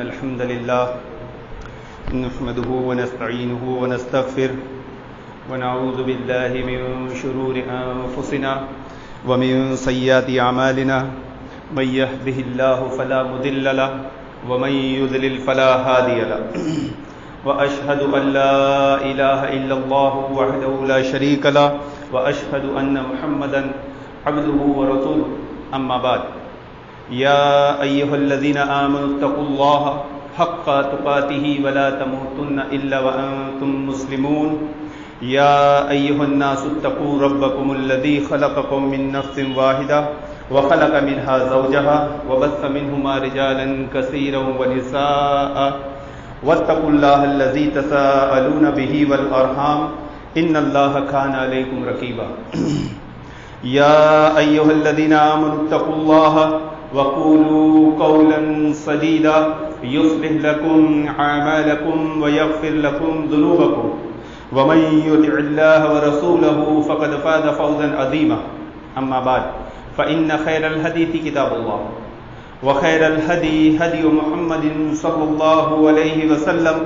الحمد لله نحمده ونستعينه ونستغفره ونعوذ بالله من شرور أنفسنا ومن سيئات أعمالنا من يهده الله فلا مضل له ومن يضلل فلا هادي له وأشهد أن لا إله إلا الله وحده لا شريك له وأشهد أن محمدا عبده ورسوله أما بعد يا أيها الذين آمنوا اتقوا الله حق تقاته ولا تموتن إلا وأنتم مسلمون يا أيها الناس اتقوا ربكم الذي خلقكم من نفس واحدة وخلق منها زوجها وبث منهما رجالا كثيرا ونساء واتقوا الله الذي تساءلون به والأرحام إن الله كان عليكم رقيبا يا أيها الذين آمنوا اتقوا الله وقولوا قولا سديدا يصلح لكم أعمالكم ويغفر لكم ذنوبكم ومن يطع الله ورسوله فقد فاز فوزا عظيما أما بعد فإن خير الحديث كتاب الله وخير الهدي هدي محمد صلى الله عليه وسلم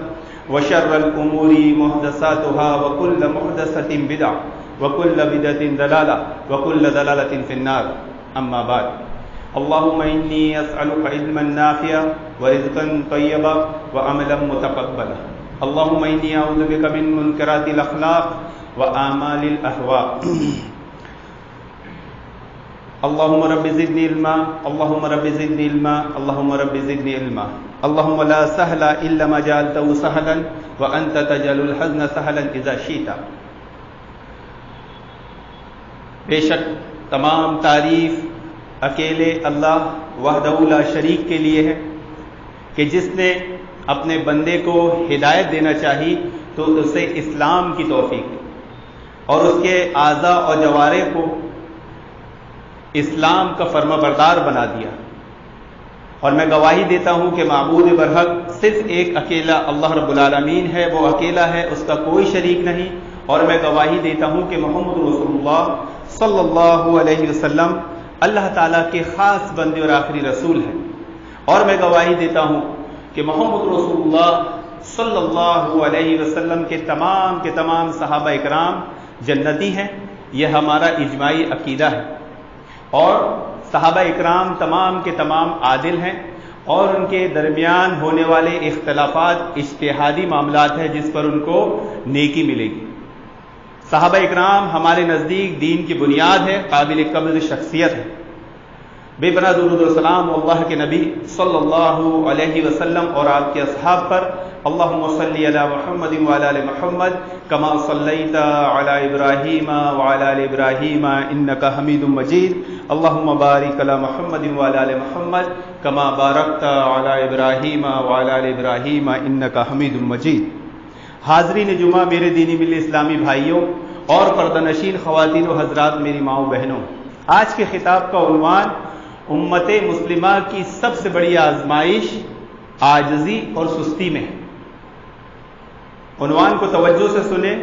وشر الأمور محدثاتها وكل محدثة بدعة وكل بدعة ضلالة وكل ضلالة في النار أما بعد اللهم إني أسألك علما نافعا ورزقا طيبا وعملا متقبلا اللهم إني أعوذ بك من منكرات الأخلاق وآمال الأهواء اللهم رب زدني علما اللهم رب زدني علما اللهم رب زدني علما اللهم لا سهل إلا ما جعلته سهلا وأنت تجعل الحزن سهلا إذا شئت. بے شک تمام تعریف اکیلے اللہ وحدہ لا شریک کے لیے ہے کہ جس نے اپنے بندے کو ہدایت دینا چاہی تو اسے اسلام کی توفیق دی اور اس کے اعضاء اور جوارح کو اسلام کا فرما بردار بنا دیا. اور میں گواہی دیتا ہوں کہ معبود برحق صرف ایک اکیلا اللہ رب العالمین ہے، وہ اکیلا ہے، اس کا کوئی شریک نہیں. اور میں گواہی دیتا ہوں کہ محمد رسول اللہ صلی اللہ علیہ وسلم اللہ تعالیٰ کے خاص بندے اور آخری رسول ہیں. اور میں گواہی دیتا ہوں کہ محمد رسول اللہ صلی اللہ علیہ وسلم کے تمام صحابہ اکرام جنتی ہیں. یہ ہمارا اجماعی عقیدہ ہے. اور صحابہ اکرام تمام کے تمام عادل ہیں اور ان کے درمیان ہونے والے اختلافات اجتہادی معاملات ہیں جس پر ان کو نیکی ملے گی. صحابہ اکرام ہمارے نزدیک دین کی بنیاد ہے، قابل قدر شخصیت ہے. بے پناہ درود و سلام اللہ کے نبی صلی اللہ علیہ وسلم اور آپ کے اصحاب پر. اللہم صلی علی محمد وعلی آل محمد کما صلیت علی ابراہیم وعلی آل ابراہیم انک حمید مجید. اللہم بارک علی محمد وعلی آل محمد کما بارکت علی ابراہیم وعلی آل ابراہیم انک حمید مجید. حاضرین جمعہ، میرے دینی ملی اسلامی بھائیوں اور پردہ نشین خواتین و حضرات، میری ماں و بہنوں، آج کے خطاب کا عنوان امت مسلمہ کی سب سے بڑی آزمائش عاجزی اور سستی میں ہے. عنوان کو توجہ سے سنیں.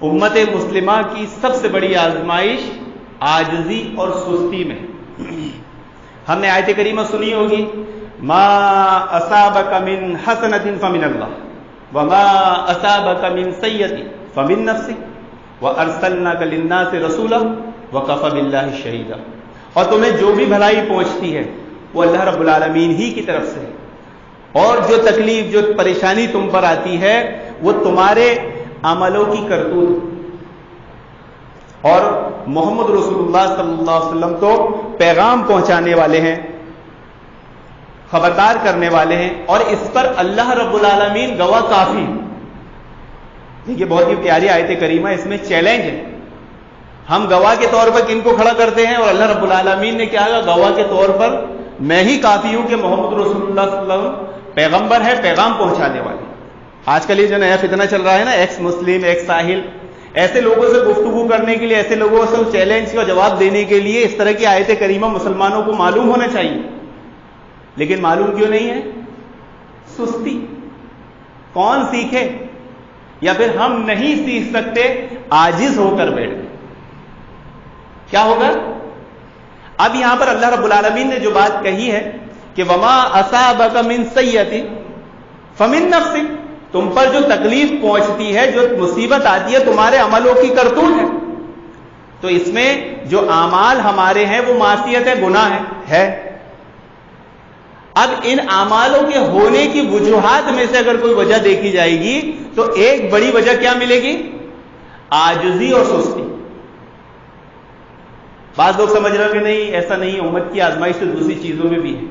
امت مسلمہ کی سب سے بڑی آزمائش عاجزی اور سستی میں. ہم نے آیت کریمہ سنی ہوگی، ما اصابک من حسنۃ فمن اللہ وما اصابک من سیئۃ فمن نفسک وارسلناک للناس رسولا وکفی باللہ شہیدا. اور تمہیں جو بھی بھلائی پہنچتی ہے وہ اللہ رب العالمین ہی کی طرف سے ہے، اور جو تکلیف جو پریشانی تم پر آتی ہے وہ تمہارے عملوں کی کرتوت. اور محمد رسول اللہ صلی اللہ علیہ وسلم تو پیغام پہنچانے والے ہیں، خبردار کرنے والے ہیں، اور اس پر اللہ رب العالمین گواہ کافی. دیکھیے بہت ہی پیاری آیت کریمہ، اس میں چیلنج ہے. ہم گواہ کے طور پر کن کو کھڑا کرتے ہیں، اور اللہ رب العالمین نے کیا کہا؟ گواہ کے طور پر میں ہی کافی ہوں کہ محمد رسول اللہ صلی اللہ علیہ وسلم پیغمبر ہے، پیغام پہنچانے والے. آج کل یہ جو نیا فتنہ چل رہا ہے نا، ایکس مسلم ایکس ساحل، ایسے لوگوں سے گفتگو کرنے کے لیے، ایسے لوگوں سے چیلنج کا جواب دینے کے لیے اس طرح کی آیت کریمہ مسلمانوں کو معلوم ہونا چاہیے، لیکن معلوم کیوں نہیں ہے؟ سستی. کون سیکھے؟ یا پھر ہم نہیں سیکھ سکتے، عاجز ہو کر بیٹھ گئے. کیا ہوگا؟ اب یہاں پر اللہ رب العالمین نے جو بات کہی ہے کہ وما اصابک من سیئۃ فمن نفسک، تم پر جو تکلیف پہنچتی ہے، جو مصیبت آتی ہے، تمہارے عملوں کی کرتوت ہے. تو اس میں جو اعمال ہمارے ہیں وہ معصیت ہے، گناہ ہے. اب ان اعمالوں کے ہونے کی وجوہات میں سے اگر کوئی وجہ دیکھی جائے گی تو ایک بڑی وجہ کیا ملے گی؟ عاجزی اور سستی. بعض لوگ سمجھ رہے کہ نہیں ایسا نہیں، امت کی آزمائش تو دوسری چیزوں میں بھی ہے.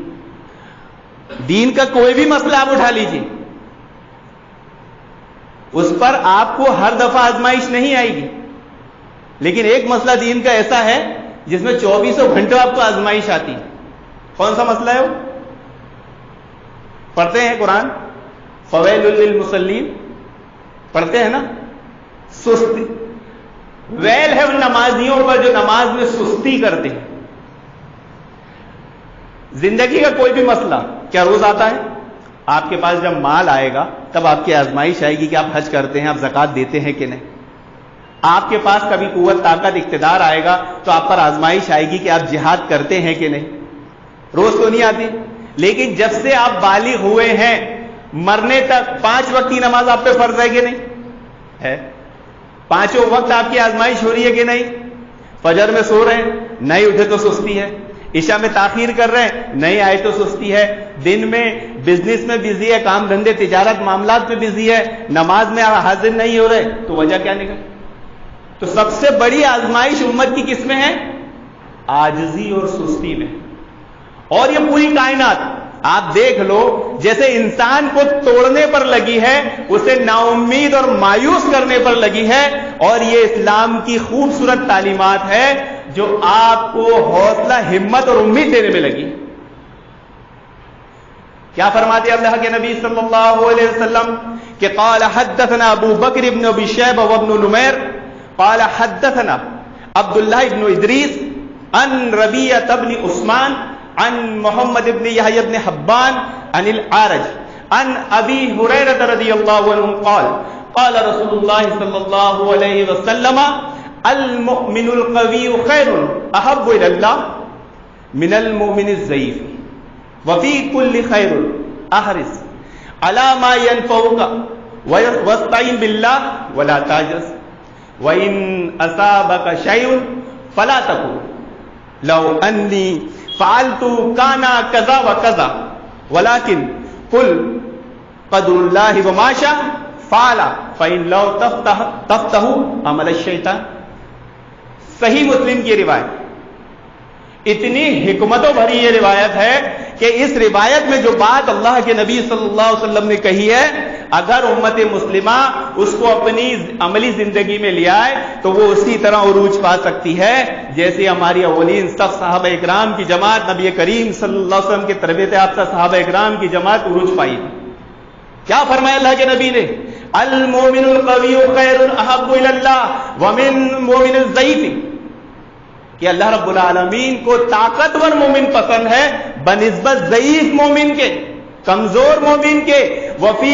دین کا کوئی بھی مسئلہ آپ اٹھا لیجیے، اس پر آپ کو ہر دفعہ آزمائش نہیں آئے گی، لیکن ایک مسئلہ دین کا ایسا ہے جس میں 24 گھنٹوں آپ کو آزمائش آتی ہے. کون سا مسئلہ ہے وہ؟ پڑھتے ہیں قرآن، فویل للمصلین پڑھتے ہیں نا. سستی، ویل ہے ان نمازیوں پر جو نماز میں سستی کرتے ہیں. زندگی کا کوئی بھی مسئلہ کیا روز آتا ہے؟ آپ کے پاس جب مال آئے گا تب آپ کی آزمائش آئے گی کہ آپ حج کرتے ہیں، آپ زکوٰۃ دیتے ہیں کہ نہیں. آپ کے پاس کبھی قوت، طاقت، اقتدار آئے گا تو آپ پر آزمائش آئے گی کہ آپ جہاد کرتے ہیں کہ نہیں. روز تو نہیں آتی، لیکن جب سے آپ بالغ ہوئے ہیں مرنے تک 5 وقت کی نماز آپ پہ فرض ہے کہ نہیں ہے؟ 5 وقت آپ کی آزمائش ہو رہی ہے کہ نہیں؟ فجر میں سو رہے ہیں، نہیں اٹھے تو سستی ہے. عشاء میں تاخیر کر رہے ہیں، نہیں آئے تو سستی ہے. دن میں بزنس میں بزی ہے، کام دھندے تجارت معاملات میں بزی ہے، نماز میں حاضر نہیں ہو رہے، تو وجہ کیا نکل؟ تو سب سے بڑی آزمائش امت کی کس میں ہے؟ عاجزی اور سستی میں. اور یہ پوری کائنات آپ دیکھ لو، جیسے انسان کو توڑنے پر لگی ہے، اسے نا امید اور مایوس کرنے پر لگی ہے. اور یہ اسلام کی خوبصورت تعلیمات ہے جو آپ کو حوصلہ، ہمت اور امید دینے میں لگی. کیا فرماتے اللہ کے نبی صلی اللہ علیہ وسلم کہ قال حدثنا ابو بکر بن ابی شیبہ وابن نمیر قال حدثنا عبداللہ بن ادریس عن ربیعہ بن عثمان عن محمد بن یحیی بن حبان عن العارج عن ابی ہریرہ رضی اللہ عنہ قال قال رسول اللہ صلی اللہ علیہ وسلم المؤمن القوی خیر احب الی اللہ من المؤمن الضعیف وفی کل خیر احرص علی ما ينفعک واستعن باللہ ولا تعجز وَإِنْ أَصَابَكَ شَيْءٌ فَلَا تَقُلْ لَوْ أَنِّي فَعَلْتُ كَانَ كَذَا وَكَذَا وَلَكِنْ قُلْ قَدْرُ اللَّهِ وَمَا شَاءَ فَعَلَ فَإِنْ لَوْ تَفْتَحُ عَمَلَ الشَّيْطَانِ. صحیح مسلم کی روایت، اتنی حکمتوں بھری یہ روایت ہے کہ اس روایت میں جو بات اللہ کے نبی صلی اللہ علیہ وسلم نے کہی ہے، اگر امت مسلمہ اس کو اپنی عملی زندگی میں لے آئے تو وہ اسی طرح عروج پا سکتی ہے جیسے ہماری اولین صف صحابہ اکرام کی جماعت، نبی کریم صلی اللہ علیہ وسلم کے تربیت یافتہ صحابہ اکرام کی جماعت عروج پائی. کیا فرمایا اللہ کے نبی نے؟ المومن القوی خیر احب الی اللہ ومن مومن الضعیف، کہ اللہ رب العالمین کو طاقتور مومن پسند ہے بنسبت ضعیف مومن کے، کمزور مومن کے. وفی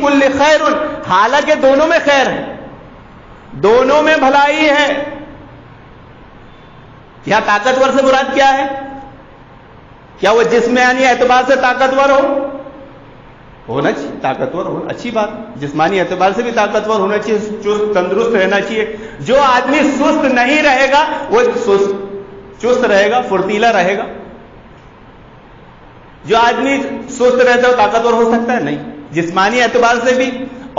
کل خیر، حالانکہ دونوں میں خیر ہے، دونوں میں بھلائی ہے. یہاں طاقتور سے مراد کیا ہے؟ کیا وہ جسمانی اعتبار سے طاقتور ہونا چاہیے؟ طاقتور ہو اچھی بات، جسمانی اعتبار سے بھی طاقتور ہونا چاہیے، چست تندرست رہنا چاہیے. جو آدمی سست نہیں رہے گا وہ چست رہے گا، پھرتیلا رہے گا. جو آدمی سست رہتا ہے وہ طاقتور ہو سکتا ہے؟ نہیں. جسمانی اعتبار سے بھی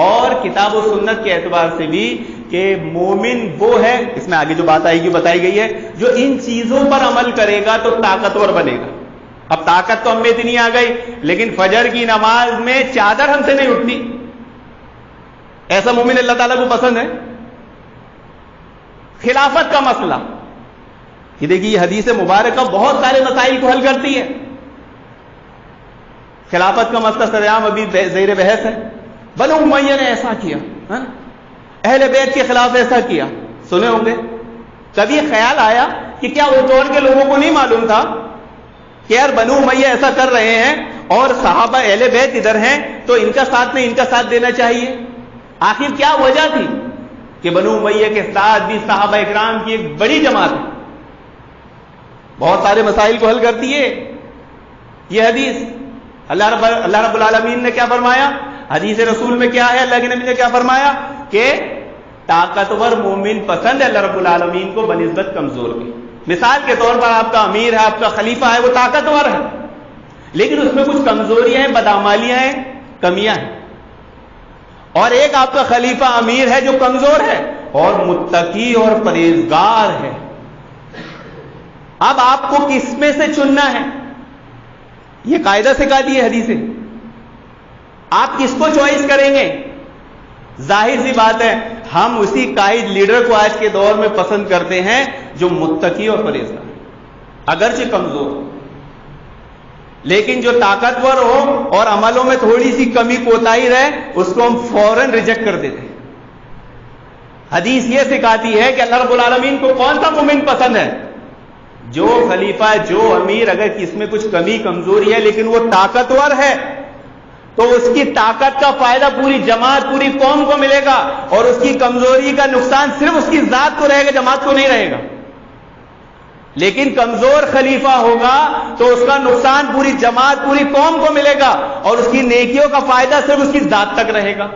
اور کتاب و سنت کے اعتبار سے بھی کہ مومن وہ ہے، اس میں آگے جو بات آئے گی بتائی گئی ہے، جو ان چیزوں پر عمل کرے گا تو طاقتور بنے گا. اب طاقت تو ہم میں اتنی آ گئی لیکن فجر کی نماز میں چادر ہم سے نہیں اٹھتی. ایسا مومن اللہ تعالیٰ کو پسند ہے؟ خلافت کا مسئلہ، یہ دیکھیے یہ حدیث مبارکہ بہت سارے مسائل کو حل کرتی ہے. خلافت کا مسئلہ سریعام ابھی زیر بحث ہے. بنو امیہ نے ایسا کیا، اہل بیت کے خلاف ایسا کیا، سنے ہوں گے. کبھی خیال آیا کہ کیا وہ دور کے لوگوں کو نہیں معلوم تھا کہ یار بنو امیہ ایسا کر رہے ہیں اور صحابہ اہل بیت ادھر ہیں تو ان کا ساتھ نہیں ان کا ساتھ دینا چاہیے؟ آخر کیا وجہ تھی کہ بنو امیہ کے ساتھ بھی صحابہ اکرام کی ایک بڑی جماعت ہے؟ بہت سارے مسائل کو حل کرتی ہے. یہ حدیث اللہ رب العالمین نے کیا فرمایا؟ حدیث رسول میں کیا ہے؟ اللہ کے نبی نے کیا فرمایا کہ طاقتور مومن پسند ہے اللہ رب العالمین کو بنسبت کمزور کی. مثال کے طور پر آپ کا امیر ہے، آپ کا خلیفہ ہے، وہ طاقتور ہے لیکن اس میں کچھ کمزوریاں ہیں، بدعمالیاں ہیں، کمیاں ہیں. اور ایک آپ کا خلیفہ امیر ہے جو کمزور ہے اور متقی اور پرہیزگار ہے. اب آپ کو کس میں سے چننا ہے؟ یہ قاعدہ سکھا دی ہے حدیثیں. آپ کس کو چوائس کریں گے؟ ظاہر سی بات ہے ہم اسی قائد لیڈر کو آج کے دور میں پسند کرتے ہیں جو متقی اور پرہیزگار، اگرچہ کمزور ہو لیکن جو طاقتور ہو اور عملوں میں تھوڑی سی کمی کوتاہی رہے اس کو ہم فوراً ریجیکٹ کر دیتے ہیں. حدیث یہ سکھاتی ہے کہ اللہ رب العالمین کو کون سا مومن پسند ہے؟ جو خلیفہ، جو امیر اگر کس میں کچھ کمی کمزوری ہے لیکن وہ طاقتور ہے تو اس کی طاقت کا فائدہ پوری جماعت، پوری قوم کو ملے گا اور اس کی کمزوری کا نقصان صرف اس کی ذات کو رہے گا، جماعت کو نہیں رہے گا. لیکن کمزور خلیفہ ہوگا تو اس کا نقصان پوری جماعت، پوری قوم کو ملے گا اور اس کی نیکیوں کا فائدہ صرف اس کی ذات تک رہے گا.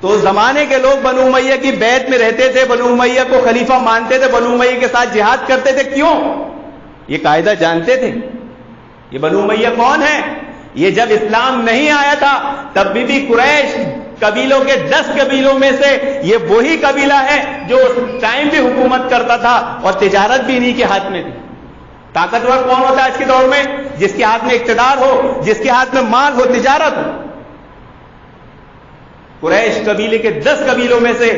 تو اس زمانے کے لوگ بنو امیہ کی بیعت میں رہتے تھے، بنو امیہ کو خلیفہ مانتے تھے، بنو امیہ کے ساتھ جہاد کرتے تھے. کیوں؟ یہ قاعدہ جانتے تھے. یہ بنو امیہ کون ہے؟ یہ جب اسلام نہیں آیا تھا تب بھی قریش قبیلوں کے 10 قبیلوں میں سے یہ وہی قبیلہ ہے جو اس ٹائم بھی حکومت کرتا تھا اور تجارت بھی انہی کے ہاتھ میں تھی. طاقتور کون ہوتا ہے آج کے دور میں؟ جس کے ہاتھ میں اقتدار ہو، جس کے ہاتھ میں مال ہو، تجارت ہو. قریش قبیلے کے 10 قبیلوں میں سے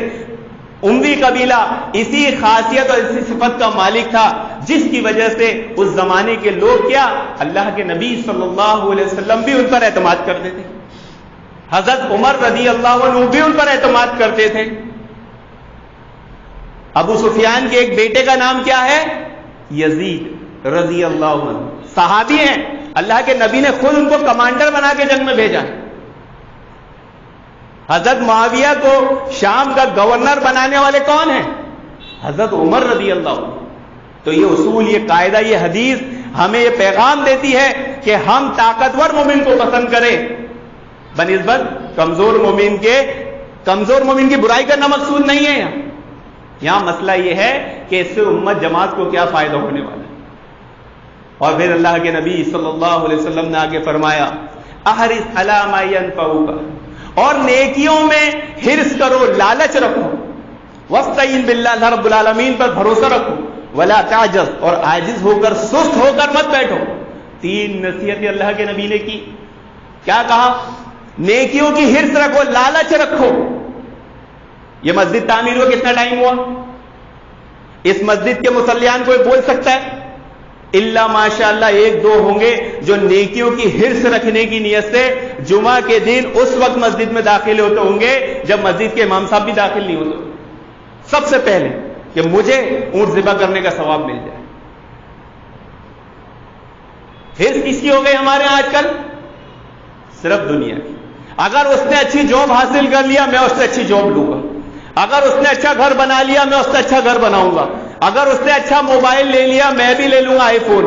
اموی قبیلہ اسی خاصیت اور اسی صفت کا مالک تھا جس کی وجہ سے اس زمانے کے لوگ کیا اللہ کے نبی صلی اللہ علیہ وسلم بھی ان پر اعتماد کرتے تھے. حضرت عمر رضی اللہ عنہ بھی ان پر اعتماد کرتے تھے. ابو سفیان کے ایک بیٹے کا نام کیا ہے؟ یزید رضی اللہ عنہ. صحابی ہیں، اللہ کے نبی نے خود ان کو کمانڈر بنا کے جنگ میں بھیجا. حضرت معاویہ کو شام کا گورنر بنانے والے کون ہیں؟ حضرت عمر رضی اللہ عنہ. تو یہ اصول، یہ قاعدہ، یہ حدیث ہمیں یہ پیغام دیتی ہے کہ ہم طاقتور مومن کو پسند کریں بنسبت کمزور مومن کے. کمزور مومن کی برائی کرنا مقصود نہیں ہے. یہاں مسئلہ یہ ہے کہ اس سے امت جماعت کو کیا فائدہ ہونے والا ہے. اور پھر اللہ کے نبی صلی اللہ علیہ وسلم نے آگے فرمایا احرص علی ما ینفعک، اور نیکیوں میں حرص کرو، لالچ رکھو. واستعین باللہ، اللہ رب العالمین پر بھروسہ رکھو. ولا تعجز، اور عاجز ہو کر، سست ہو کر مت بیٹھو. 3 نصیحتیں اللہ کے نبی نے کی. کیا کہا؟ نیکیوں کی حرص رکھو، لالچ رکھو. یہ مسجد تعمیر ہوا کتنا ٹائم ہوا؟ اس مسجد کے مصلیان کوئی بول سکتا ہے؟ اللہ ماشاء اللہ 1-2 ہوں گے جو نیکیوں کی حرص رکھنے کی نیت سے جمعہ کے دن اس وقت مسجد میں داخل ہوتے ہوں گے جب مسجد کے امام صاحب بھی داخل نہیں ہوتے. سب سے پہلے کہ مجھے اونٹ ذبح کرنے کا ثواب مل جائے. حرص کس کی ہو گئی ہمارے آج کل؟ صرف دنیا کی. اگر اس نے اچھی جاب حاصل کر لیا میں اس سے اچھی جاب لوں گا. اگر اس نے اچھا گھر بنا لیا میں اس سے اچھا گھر بناؤں گا. اگر اس نے اچھا موبائل لے لیا میں بھی لے لوں گا آئی فون.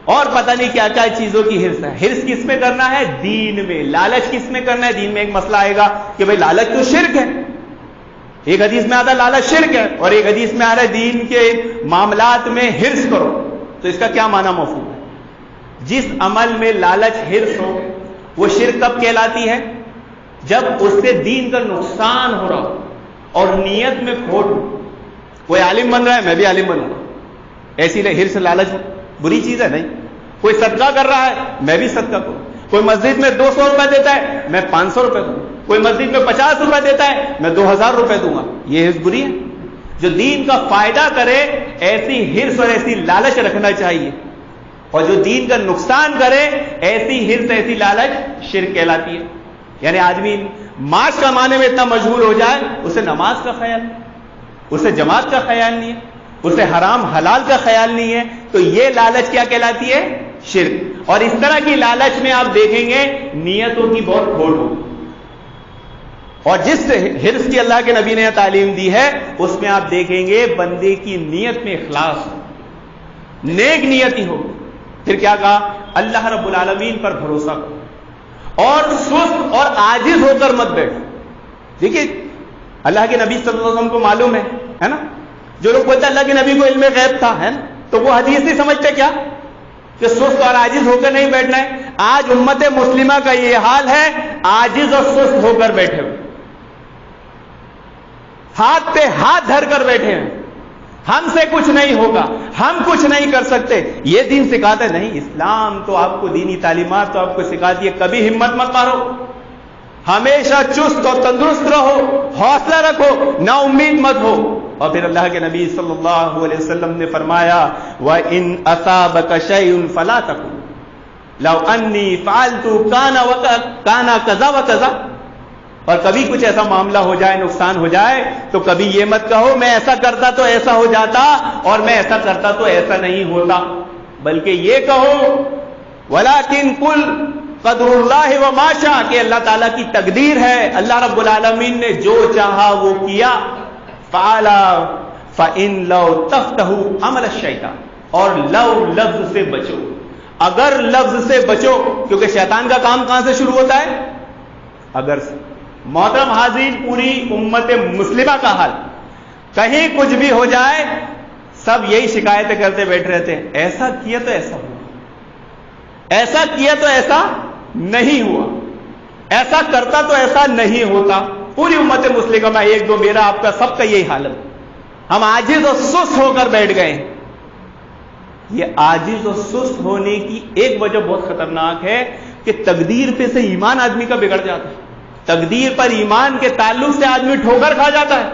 اور پتہ نہیں کیا کیا چیزوں کی حرص ہے. حرص کس میں کرنا ہے؟ دین میں. لالچ کس میں کرنا ہے؟ دین میں. ایک مسئلہ آئے گا کہ بھئی لالچ تو شرک ہے. ایک حدیث میں آتا ہے لالچ شرک ہے اور ایک حدیث میں آ رہا ہے دین کے معاملات میں حرص کرو. تو اس کا کیا معنی مفہوم ہے؟ جس عمل میں لالچ، حرص ہو وہ شرک کب کہلاتی ہے؟ جب اس سے دین کا نقصان ہو رہا ہو اور نیت میں کھوٹ ہو. کوئی عالم بن رہا ہے میں بھی عالم بنوں گا، ایسی حرص لالچ بری چیز ہے نہیں. کوئی صدقہ کر رہا ہے میں بھی صدقہ کروں. کوئی مسجد میں 200 روپے دیتا ہے میں 500 روپے دوں. کوئی مسجد میں 50 روپے دیتا ہے میں 2000 روپے دوں گا. یہ حرص بری ہے؟ جو دین کا فائدہ کرے ایسی حرص اور ایسی لالچ رکھنا چاہیے، اور جو دین کا نقصان کرے ایسی حرص، ایسی لالچ شرک کہلاتی ہے. یعنی آدمی معاش کمانے میں اتنا مشغول ہو جائے اسے نماز کا خیال نہیں، اسے جماعت کا خیال نہیں ہے، اسے حرام حلال کا خیال نہیں ہے. تو یہ لالچ کیا کہلاتی ہے؟ شرک. اور اس طرح کی لالچ میں آپ دیکھیں گے نیتوں کی بہت کھوٹ ہوگی. اور جس حرص کی اللہ کے نبی نے تعلیم دی ہے اس میں آپ دیکھیں گے بندے کی نیت میں اخلاص ہو، نیک نیتی ہو. پھر کیا کہا؟ اللہ رب العالمین پر بھروسہ کرو اور سست اور عاجز ہو کر مت بیٹھو. دیکھیے اللہ کے نبی صلی اللہ علیہ وسلم کو معلوم ہے نا. جو لوگ بولتے ہیں اللہ کے نبی کو علم غیب تھا ہے نا, تو وہ حدیث نہیں سمجھتے کیا کہ سست اور عاجز ہو کر نہیں بیٹھنا ہے. آج امت مسلمہ کا یہ حال ہے, عاجز اور سست ہو کر بیٹھے ہوئے, ہاتھ پہ ہاتھ دھر کر بیٹھے ہیں. ہم سے کچھ نہیں ہوگا, ہم کچھ نہیں کر سکتے. یہ دین سکھاتا ہے نہیں. اسلام تو آپ کو دینی تعلیمات تو آپ کو سکھاتی ہے کبھی ہمت مت مارو, ہمیشہ چست اور تندرست رہو, حوصلہ رکھو, نا امید مت ہو. اور پھر اللہ کے نبی صلی اللہ علیہ وسلم نے فرمایا وَإِنْ أَصَابَكَ شَيْءٌ فَلَا تَقُلْ لَوْ أَنِّي فَعَلْتُ كَانَ كَذَا وَكَذَا. اور کبھی کچھ ایسا معاملہ ہو جائے, نقصان ہو جائے, تو کبھی یہ مت کہو میں ایسا کرتا تو ایسا ہو جاتا اور میں ایسا کرتا تو ایسا نہیں ہوتا, بلکہ یہ کہو وَلَكِنْ قُلْ قدر اللہ وما شاء, کہ اللہ تعالیٰ کی تقدیر ہے, اللہ رب العالمین نے جو چاہا وہ کیا. فعلا فإن لو تفتحوا عمل الشیطان, اور لو لفظ سے بچو, اگر لفظ سے بچو, کیونکہ شیطان کا کام کہاں سے شروع ہوتا ہے؟ اگر سے. محترم حاضرین, پوری امت مسلمہ کا حال, کہیں کچھ بھی ہو جائے سب یہی شکایتیں کرتے بیٹھے رہتے ہیں, ایسا کیا تو ایسا ہوا, ایسا کیا تو ایسا نہیں ہوا, ایسا کرتا تو ایسا نہیں ہوتا. پوری امت مسلمہ میں ایک دو میرا آپ کا سب کا یہی حالت. ہم عاجز اور سست ہو کر بیٹھ گئے. یہ عاجز اور سست ہونے کی ایک وجہ بہت خطرناک ہے کہ تقدیر پہ سے ایمان آدمی کا بگڑ جاتا ہے. تقدیر پر ایمان کے تعلق سے آدمی ٹھوکر کھا جاتا ہے.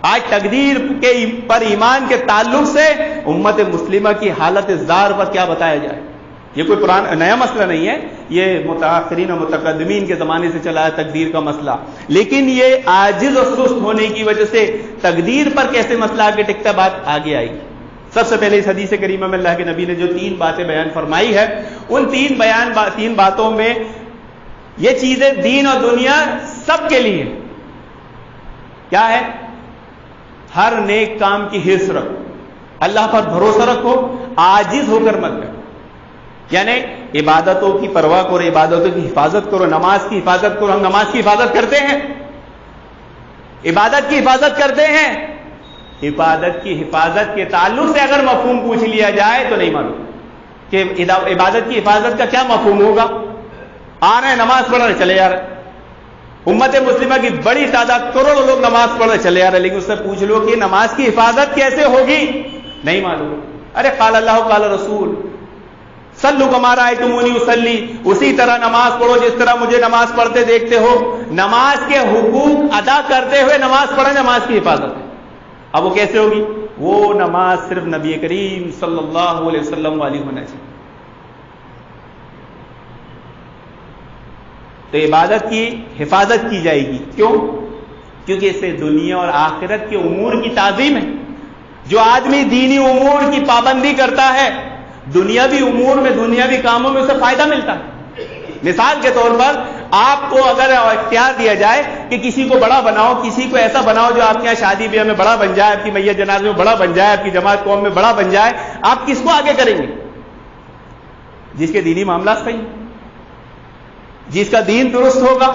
آج تقدیر کے پر ایمان کے تعلق سے امت مسلمہ کی حالت زار پر کیا بتایا جائے. یہ کوئی پرانا نیا مسئلہ نہیں ہے, یہ متاخرین اور متقدمین کے زمانے سے چلا ہے تقدیر کا مسئلہ. لیکن یہ عاجز اور سست ہونے کی وجہ سے تقدیر پر کیسے مسئلہ آگے ٹکتا, بات آگے آئی. سب سے پہلے اس حدیث کریمہ میں اللہ کے نبی نے جو 3 باتیں بیان فرمائی ہے, ان 3 باتوں میں یہ چیزیں دین اور دنیا سب کے لیے کیا ہے؟ ہر نیک کام کی حرص رکھو, اللہ پر بھروسہ رکھو, عاجز ہو کر مت کرو. یعنی عبادتوں کی پرواہ کرو, عبادتوں کی حفاظت کرو, نماز کی حفاظت کرو. ہم نماز کی حفاظت کرتے ہیں, عبادت کی حفاظت کرتے ہیں. عبادت کی حفاظت کے تعلق سے اگر مفہوم پوچھ لیا جائے تو نہیں معلوم کہ عبادت کی حفاظت کا کیا مفہوم ہوگا. آ رہے ہیں نماز پڑھ رہے چلے جا رہے, امت مسلمہ کی بڑی تعداد کروڑوں لوگ نماز پڑھ رہے چلے جا رہے, لیکن اس سے پوچھ لو کہ نماز کی حفاظت کیسے ہوگی, نہیں معلوم. ارے قال اللہ قال رسول صلو کما رأیتمونی اصلی, اسی طرح نماز پڑھو جس طرح مجھے نماز پڑھتے دیکھتے ہو. نماز کے حقوق ادا کرتے ہوئے نماز پڑھیں, نماز کی حفاظت ہے. اب وہ کیسے ہوگی؟ وہ نماز صرف نبی کریم صلی اللہ علیہ وسلم والی ہونا چاہیے. تو عبادت کی حفاظت کی جائے گی. کیوں؟ کیونکہ اس سے دنیا اور آخرت کے امور کی تعظیم ہے. جو آدمی دینی امور کی پابندی کرتا ہے, دنیاوی امور میں, دنیاوی کاموں میں اسے فائدہ ملتا ہے. مثال کے طور پر آپ کو اگر اختیار دیا جائے کہ کسی کو بڑا بناؤ, کسی کو ایسا بناؤ جو آپ کے یہاں شادی بیاہ میں بڑا بن جائے, آپ کی میت جنازے میں بڑا بن جائے, آپ کی جماعت قوم میں بڑا بن جائے, آپ کس کو آگے کریں گے؟ جس کے دینی معاملات صحیح, جس کا دین درست ہوگا,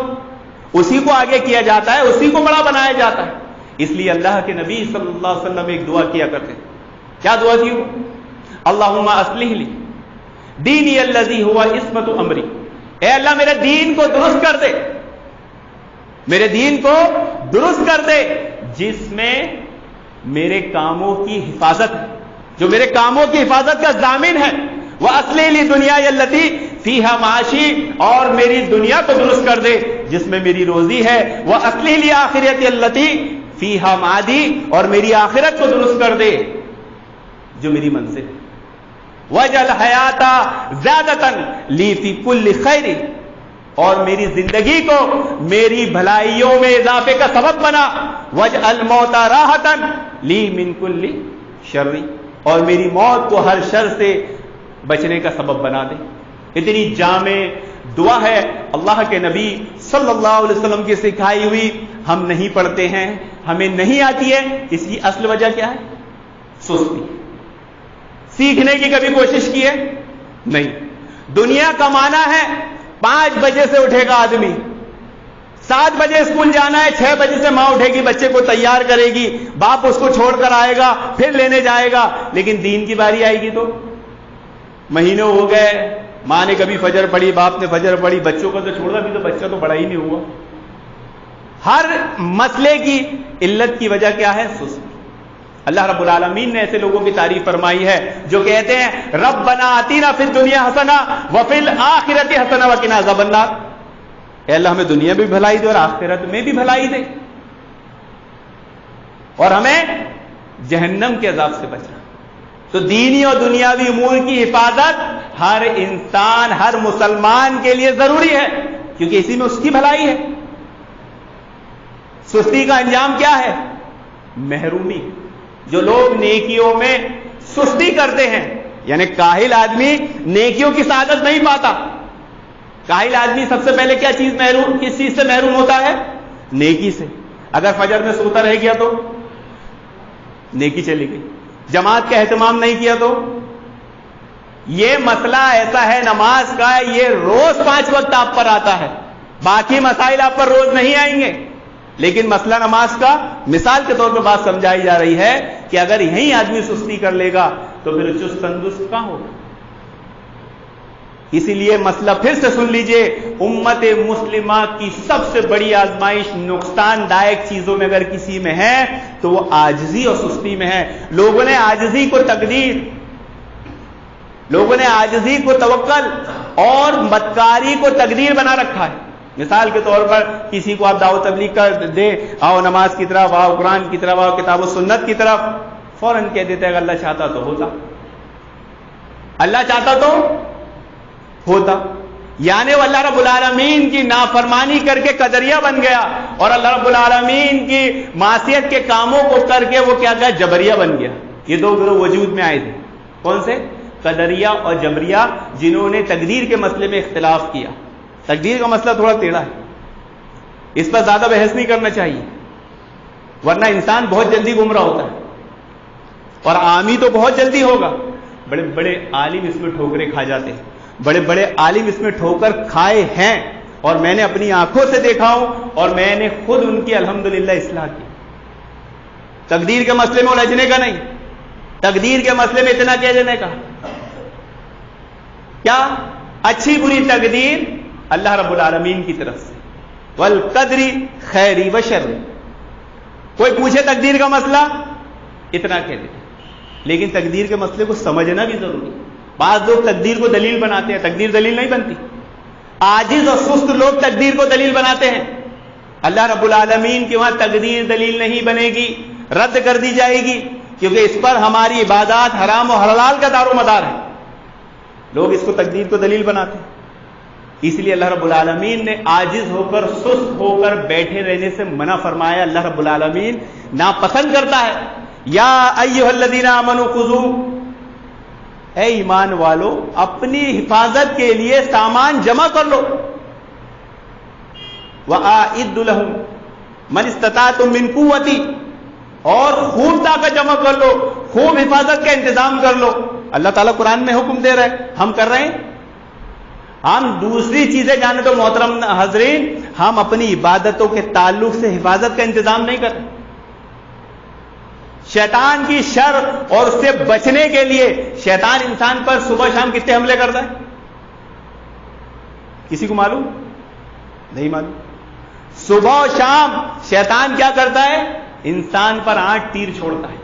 اسی کو آگے کیا جاتا ہے, اسی کو بڑا بنایا جاتا ہے. اس لیے اللہ کے نبی صلی اللہ علیہ وسلم ایک دعا کیا کرتے. کیا دعا تھی وہ؟ اللہم اصلح لی دینی الذی ہوا عصمت امری, اے اللہ میرے دین کو درست کر دے, میرے دین کو درست کر دے جس میں میرے کاموں کی حفاظت ہے, جو میرے کاموں کی حفاظت کا ضامن ہے. وَأَصْلِحْ لِي دُنْيَايَ الَّتِي فِيهَا مَعَاشِي, اور میری دنیا کو درست کر دے جس میں میری روزی ہے. وَأَصْلِحْ لِي آخِرَتِي الَّتِي فِيهَا مَعَادِي, اور میری آخرت کو درست کر دے جو میری منزل ہے. وَاجْعَلْ حَيَاتَ زِيَادَةً لِي فِي كُلِّ خَيْرٍ, اور میری زندگی کو میری بھلائیوں میں اضافے کا سبب بنا. وَاجْعَلْ مَوْتَ رَاحَةً لِي مِن كُلِّ شَرٍ, اور میری موت کو ہر شر سے بچنے کا سبب بنا دے. اتنی جامع دعا ہے اللہ کے نبی صلی اللہ علیہ وسلم کی سکھائی ہوئی. ہم نہیں پڑھتے ہیں, ہمیں نہیں آتی ہے. اس کی اصل وجہ کیا ہے؟ سستی. سیکھنے کی کبھی کوشش کی ہے؟ نہیں. دنیا کمانا ہے 5 بجے سے اٹھے گا آدمی, 7 بجے اسکول جانا ہے, 6 بجے سے ماں اٹھے گی, بچے کو تیار کرے گی, باپ اس کو چھوڑ کر آئے گا, پھر لینے جائے گا. لیکن دین کی باری آئے گی تو مہینے ہو گئے, ماں نے کبھی فجر پڑھی, باپ نے فجر پڑھی, بچوں کو تو چھوڑا بھی تو بچہ تو بڑا ہی نہیں ہوا. ہر مسئلے کی علت کی وجہ کیا ہے؟ سستی. اللہ رب العالمین نے ایسے لوگوں کی تعریف فرمائی ہے جو کہتے ہیں ربنا آتینا فی الدنیا حسنہ وفی الآخرۃ حسنہ وقنا عذاب النار. اے اللہ ہمیں دنیا میں بھی بھلائی دے اور آخرت میں بھی بھلائی دے, اور ہمیں جہنم کے عذاب سے بچا. تو دینی اور دنیاوی امور کی حفاظت ہر انسان, ہر مسلمان کے لیے ضروری ہے, کیونکہ اسی میں اس کی بھلائی ہے. سستی کا انجام کیا ہے؟ محرومی. جو لوگ نیکیوں میں سستی کرتے ہیں, یعنی کاہل آدمی نیکیوں کی سعادت نہیں پاتا. کاہل آدمی سب سے پہلے کیا چیز محروم, کس چیز سے محروم ہوتا ہے؟ نیکی سے. اگر فجر میں سوتا رہ گیا تو نیکی چلی گئی. جماعت کا اہتمام نہیں کیا تو, یہ مسئلہ ایسا ہے نماز کا, یہ روز 5 وقت آپ پر آتا ہے, باقی مسائل آپ پر روز نہیں آئیں گے. لیکن مسئلہ نماز کا مثال کے طور پر بات سمجھائی جا رہی ہے کہ اگر یہیں آدمی سستی کر لے گا تو پھر چست تندرست کہاں ہوگا. اسی لیے مسئلہ پھر سے سن لیجئے, امت مسلمہ کی سب سے بڑی آزمائش نقصان دائق چیزوں میں اگر کسی میں ہے تو وہ عاجزی اور سستی میں ہے. لوگوں نے عاجزی کو تقدیر, لوگوں نے عاجزی کو توکل اور بدکاری کو تقدیر بنا رکھا ہے. مثال کے طور پر کسی کو آپ دعوت تبلیغ کر دے, آؤ نماز کی طرف, آؤ قرآن کی طرف, آؤ کتاب و سنت کی طرف, فوراً کہہ دیتے ہیں اللہ چاہتا تو ہوتا, اللہ چاہتا تو ہوتا. یعنی وہ اللہ رب العالمین کی نافرمانی کر کے قدریہ بن گیا, اور اللہ رب العالمین کی معصیت کے کاموں کو کر کے وہ کیا گیا؟ جبریہ بن گیا. یہ 2 گروہ وجود میں آئے تھے. کون سے؟ قدریہ اور جبریہ, جنہوں نے تقدیر کے مسئلے میں اختلاف کیا. تقدیر کا مسئلہ تھوڑا ٹیڑھا ہے, اس پر زیادہ بحث نہیں کرنا چاہیے, ورنہ انسان بہت جلدی گمراہ ہوتا ہے, اور عامی تو بہت جلدی ہوگا. بڑے بڑے عالم اس میں ٹھوکریں کھا جاتے ہیں, بڑے بڑے عالم اس میں ٹھوکر کھائے ہیں, اور میں نے اپنی آنکھوں سے دیکھا ہوں, اور میں نے خود ان کی الحمدللہ اصلاح کی. تقدیر کے مسئلے میں الجھنے کا نہیں, تقدیر کے مسئلے میں اتنا کہہ دینے کا. کیا اچھی بری تقدیر اللہ رب العالمین کی طرف سے, والقدر خیری و شر. کوئی پوچھے تقدیر کا مسئلہ, اتنا کہہ دیتے. لیکن تقدیر کے مسئلے کو سمجھنا بھی ضروری. بعض لوگ تقدیر کو دلیل بناتے ہیں, تقدیر دلیل نہیں بنتی. عاجز اور سست لوگ تقدیر کو دلیل بناتے ہیں. اللہ رب العالمین کی وہاں تقدیر دلیل نہیں بنے گی, رد کر دی جائے گی, کیونکہ اس پر ہماری عبادات حرام و حلال کا دار و مدار ہے. لوگ اس کو تقدیر کو دلیل بناتے ہیں. اس لیے اللہ رب العالمین نے عاجز ہو کر, سست ہو کر بیٹھے رہنے سے منع فرمایا. اللہ رب العالمین ناپسند کرتا ہے. یا ایھا الذین آمنوا خذوا, اے ایمان والو اپنی حفاظت کے لیے سامان جمع کر لو. وَأَعِدُّ لَهُمْ مَنِ اسْتَطَعْتُم مِّن قُوَّةٍ, اور خوب طاقت جمع کر لو, خوب حفاظت کا انتظام کر لو. اللہ تعالیٰ قرآن میں حکم دے رہے ہیں, ہم کر رہے ہیں. ہم دوسری چیزیں جانے تو محترم حضرین, ہم اپنی عبادتوں کے تعلق سے حفاظت کا انتظام نہیں کرتے. شیطان کی شر اور اس سے بچنے کے لیے شیطان انسان پر صبح شام کتنے حملے کرتا ہے؟ کسی کو معلوم؟ نہیں معلوم. صبح و شام شیطان کیا کرتا ہے؟ انسان پر 8 تیر چھوڑتا ہے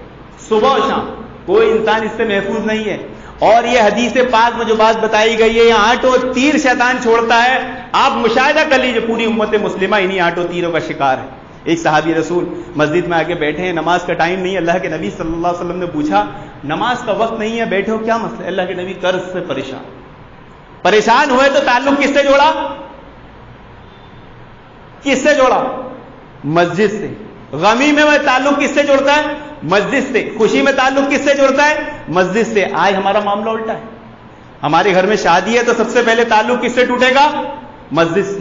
صبح و شام. کوئی انسان اس سے محفوظ نہیں ہے. اور یہ حدیث پاک میں جو بات بتائی گئی ہے, یہ 8 تیر شیطان چھوڑتا ہے. آپ مشاہدہ کر لیجیے, پوری امت مسلمہ انہی 8 تیروں کا شکار ہے. ایک صحابی رسول مسجد میں آگے بیٹھے ہیں, نماز کا ٹائم نہیں ہے. اللہ کے نبی صلی اللہ علیہ وسلم نے پوچھا نماز کا وقت نہیں ہے, بیٹھے ہو, کیا مسئلہ؟ اللہ کے نبی قرض سے پریشان ہوئے تو تعلق کس سے جوڑا؟ کس سے جوڑا؟ مسجد سے. غمی میں وہ تعلق کس سے جڑتا ہے؟ مسجد سے. خوشی میں تعلق کس سے جڑتا ہے؟ مسجد سے. آج ہمارا معاملہ الٹا ہے. ہمارے گھر میں شادی ہے تو سب سے پہلے تعلق کس سے ٹوٹے گا؟ مسجد سے.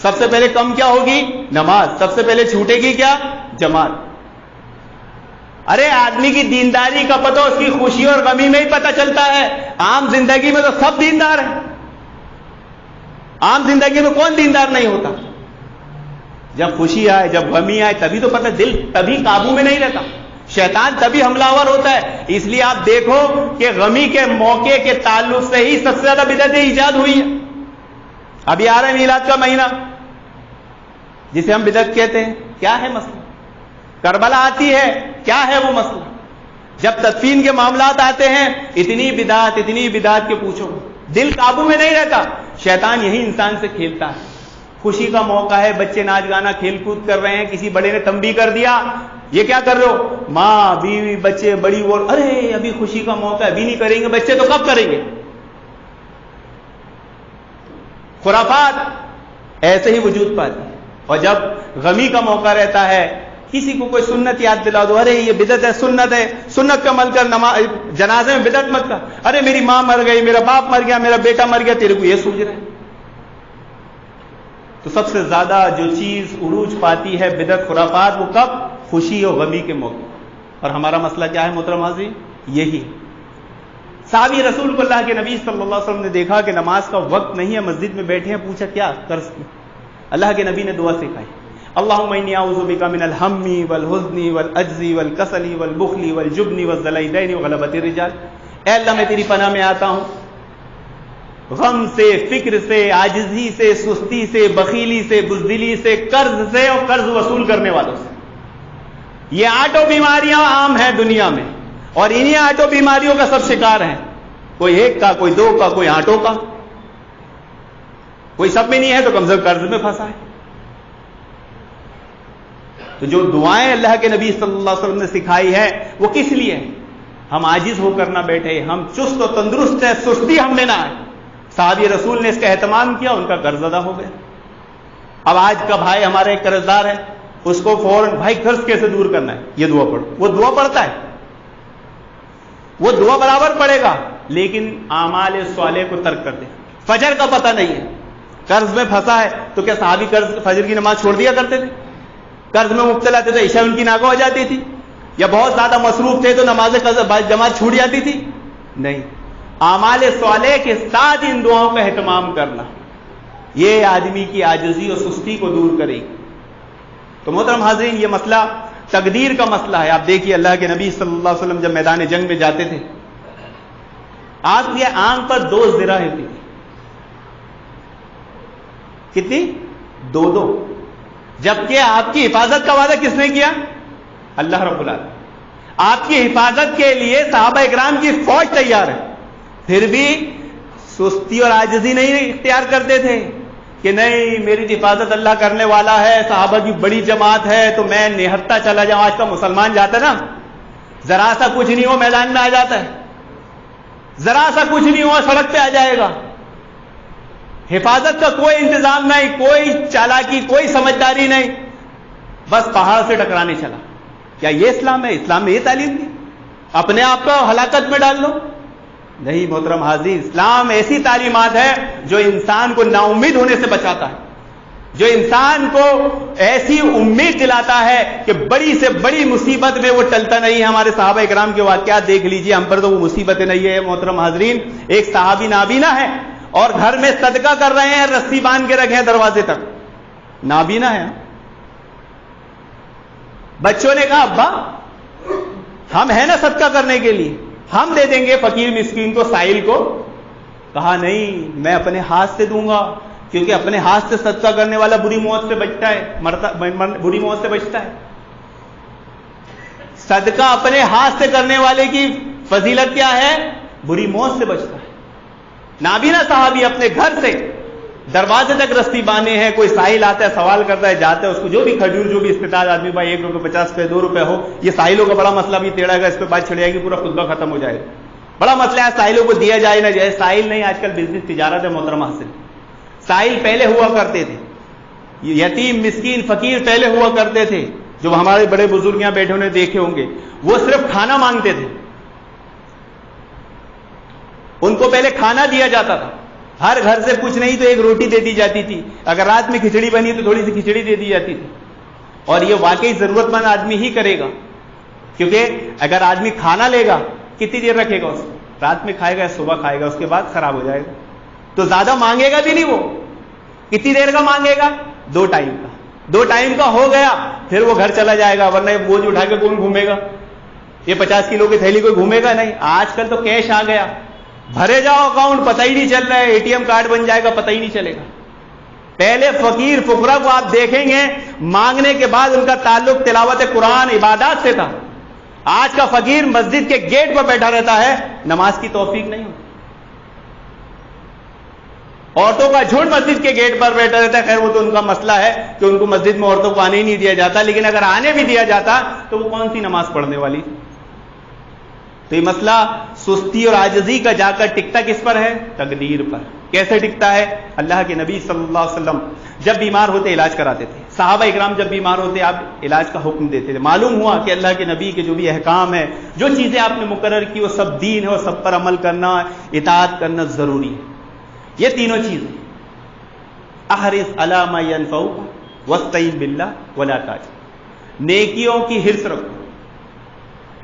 سب سے پہلے کم کیا ہوگی؟ نماز. سب سے پہلے چھوٹے گی کیا؟ جماعت. ارے آدمی کی دینداری کا پتہ اس کی خوشی اور غمی میں ہی پتہ چلتا ہے. عام زندگی میں تو سب دیندار ہیں. عام زندگی میں کون دیندار نہیں ہوتا؟ جب خوشی آئے، جب غمی آئے، تبھی تو پتہ، دل تبھی قابو میں نہیں رہتا، شیطان تبھی حملہ آور ہوتا ہے. اس لیے آپ دیکھو کہ غمی کے موقع کے تعلق سے ہی سب سے زیادہ بدعتیں ایجاد ہوئی ہیں. ابھی آ رہا ہے میلاد کا مہینہ جسے ہم بدعت کہتے ہیں. کیا ہے مسئلہ؟ کربلا آتی ہے، کیا ہے وہ مسئلہ؟ جب تدفین کے معاملات آتے ہیں، اتنی بدعت کے پوچھو، دل قابو میں نہیں رہتا. شیطان یہی انسان سے کھیلتا ہے. خوشی کا موقع ہے، بچے ناچ گانا کھیل کود کر رہے ہیں، کسی بڑے نے تنبیہ کر دیا، یہ کیا کر رہے ہو؟ ماں بیوی بچے بڑی وہ، ارے ابھی خوشی کا موقع ہے، ابھی نہیں کریں گے. بچے تو کب کریں گے؟ خرافات ایسے ہی وجود پاتی ہے. اور جب غمی کا موقع رہتا ہے، کسی کو کوئی سنت یاد دلا دو، ارے یہ بدعت ہے، سنت کا عمل کر، جنازے میں بدعت مت کر. ارے میری ماں مر گئی، میرا باپ مر گیا، میرا بیٹا مر گیا، تیرے کو یہ سوچ رہے ہیں. تو سب سے زیادہ جو چیز عروج پاتی ہے بدعت خرافات، وہ کب؟ خوشی اور غمی کے موقع. اور ہمارا مسئلہ کیا ہے محترم حاضرین؟ یہی. صحابی رسول اللہ کے نبی صلی اللہ علیہ وسلم نے دیکھا کہ نماز کا وقت نہیں ہے، مسجد میں بیٹھے ہیں، پوچھا کیا قرض کی؟ اللہ کے نبی نے دعا سکھائی، اللہم انی اعوذ بک من الہم والحزن والعجز والکسل والبخل والجبن والذل الدین وغلبۃ الرجال. اے اللہ میں تیری پناہ میں آتا ہوں غم سے، فکر سے، عاجزی سے، سستی سے، بخیلی سے، بزدلی سے، قرض سے اور قرض وصول کرنے والوں سے. یہ 8 بیماریاں عام ہیں دنیا میں، اور انہی 8 بیماریوں کا سب شکار ہیں. کوئی 1 کا، کوئی 2 کا، کوئی 8 کا. کوئی سب میں نہیں ہے تو کم سے کم قرض میں پھنسا ہے. تو جو دعائیں اللہ کے نبی صلی اللہ علیہ وسلم نے سکھائی ہے وہ کس لیے؟ ہم عاجز ہو کر نہ بیٹھے، ہم چست و تندرست ہیں، سستی ہم میں نہ آئے. صحابی رسول نے اس کا اہتمام کیا، ان کا قرض ادا ہو گیا. اب آج کا بھائی ہمارا ایک قرض دار ہے، اس کو فوراً بھائی قرض کیسے دور کرنا ہے، یہ دعا پڑھو. وہ دعا پڑھتا ہے، وہ دعا برابر پڑھے گا، لیکن اعمال صالح کو ترک کر دے. فجر کا پتہ نہیں ہے، قرض میں پھنسا ہے. تو کیا صحابی قرض فجر کی نماز چھوڑ دیا کرتے تھے؟ قرض میں مبتلا تھے تو عشاء ان کی ناگہ ہو جاتی تھی؟ یا بہت زیادہ مصروف تھے تو نماز جماعت چھوٹ جاتی تھی؟ نہیں. اعمال صالح کے ساتھ ان دعاؤں کا اہتمام کرنا، یہ آدمی کی عاجزی اور سستی کو دور کرے گی. تو محترم حاضرین، یہ مسئلہ تقدیر کا مسئلہ ہے. آپ دیکھیے اللہ کے نبی صلی اللہ علیہ وسلم جب میدان جنگ میں جاتے تھے، آپ کی آنکھ پر 2 زرہ ہوتی تھی. کتنی؟ 2. جبکہ آپ کی حفاظت کا وعدہ کس نے کیا؟ اللہ رب العالمین. آپ کی حفاظت کے لیے صحابہ اکرام کی فوج تیار ہے، پھر بھی سستی اور عاجزی نہیں اختیار کرتے تھے کہ نہیں میری حفاظت اللہ کرنے والا ہے، صحابہ کی بڑی جماعت ہے تو میں نہتا چلا جاؤں. آج کا مسلمان جاتا ہے نا، ذرا سا کچھ نہیں ہو میدان میں آ جاتا ہے، ذرا سا کچھ نہیں ہوا سڑک پہ آ جائے گا. حفاظت کا کوئی انتظام نہیں، کوئی چالاکی، کوئی سمجھداری نہیں، بس پہاڑ سے ٹکرانے چلا. کیا یہ اسلام ہے؟ اسلام میں یہ تعلیم دی اپنے آپ کو ہلاکت میں ڈال لو؟ نہیں محترم حاضرین، اسلام ایسی تعلیمات ہے جو انسان کو نا امید ہونے سے بچاتا ہے، جو انسان کو ایسی امید دلاتا ہے کہ بڑی سے بڑی مصیبت میں وہ ٹلتا نہیں ہے. ہمارے صحابہ اکرام کے واقعات دیکھ لیجئے، ہم پر تو وہ مصیبتیں نہیں ہے. محترم حاضرین، ایک صحابی نابینا ہے اور گھر میں صدقہ کر رہے ہیں، رسی باندھ کے رکھے ہیں دروازے تک. نابینا ہے. بچوں نے کہا ابا ہم ہیں نا صدقہ کرنے کے لیے، ہم دے دیں گے فقیر مسکین کو، سائل کو. کہا نہیں، میں اپنے ہاتھ سے دوں گا، کیونکہ اپنے ہاتھ سے صدقہ کرنے والا بری موت سے بچتا ہے، بری موت سے بچتا ہے. صدقہ اپنے ہاتھ سے کرنے والے کی فضیلت کیا ہے؟ بری موت سے بچتا ہے. نابینا صحابی اپنے گھر سے دروازے تک رسی باندھے ہیں. کوئی ساحل آتا ہے، سوال کرتا ہے، جاتا ہے، اس کو جو بھی کھجور، جو بھی استطاعت آدمی بھائی 1 روپے 50 پیسے 2 روپے ہو. یہ ساحلوں کا بڑا مسئلہ بھی ٹیڑھا گا، اس پہ بات چھڑ جائے گی، پورا خطبہ ختم ہو جائے گا. بڑا مسئلہ ہے ساحلوں کو دیا جائے نہ جائے. ساحل نہیں، آج کل بزنس تجارت ہے محترم حاصل. ساحل پہلے ہوا کرتے تھے، یتیم مسکین فقیر پہلے ہوا کرتے تھے، جو ہمارے بڑے بزرگ یہاں بیٹھے انہیں دیکھے ہوں گے. وہ صرف کھانا مانگتے تھے، ان کو پہلے کھانا دیا جاتا تھا. ہر گھر سے کچھ نہیں تو 1 روٹی دے دی جاتی تھی. اگر رات میں کھچڑی بنی تو تھوڑی سی کھچڑی دے دی جاتی تھی. اور یہ واقعی ضرورت مند آدمی ہی کرے گا. کیونکہ اگر آدمی کھانا لے گا کتنی دیر رکھے گا، اس رات میں کھائے گا، صبح کھائے گا، اس کے بعد خراب ہو جائے گا، تو زیادہ مانگے گا بھی نہیں. وہ کتنی دیر کا مانگے گا؟ 2 ٹائم کا. 2 ٹائم کا ہو گیا پھر وہ گھر چلا جائے گا، ورنہ بوجھ اٹھا کے کون گھومے گا؟ یہ 50 کلو کی تھیلی کوئی گھومے گا نہیں. آج کل تو کیش آ گیا، بھرے جاؤ اکاؤنٹ، پتہ ہی نہیں چل رہا ہے، ATM کارڈ بن جائے گا، پتہ ہی نہیں چلے گا. پہلے فقیر فقراء کو آپ دیکھیں گے مانگنے کے بعد ان کا تعلق تلاوت قرآن عبادات سے تھا. آج کا فقیر مسجد کے گیٹ پر بیٹھا رہتا ہے، نماز کی توفیق نہیں ہوتی. عورتوں کا جھنڈ مسجد کے گیٹ پر بیٹھا رہتا ہے. خیر وہ تو ان کا مسئلہ ہے کہ ان کو مسجد میں عورتوں کو آنے ہی نہیں دیا جاتا، لیکن اگر آنے بھی دیا جاتا تو وہ کون سی نماز پڑھنے والی؟ تو یہ مسئلہ سستی اور عاجزی کا جا کر ٹکتا کس پر ہے؟ تقدیر پر. کیسے ٹکتا ہے؟ اللہ کے نبی صلی اللہ علیہ وسلم جب بیمار ہوتے علاج کراتے تھے، صحابہ اکرام جب بیمار ہوتے آپ علاج کا حکم دیتے تھے. معلوم ہوا کہ اللہ کے نبی کے جو بھی احکام ہے، جو چیزیں آپ نے مقرر کی، وہ سب دین ہے اور سب پر عمل کرنا، اطاعت کرنا ضروری ہے. یہ تینوں چیزیں، احرص علی ما ینفعک واستعین باللہ ولا تعجز، نیکیوں کی حرص رکھو،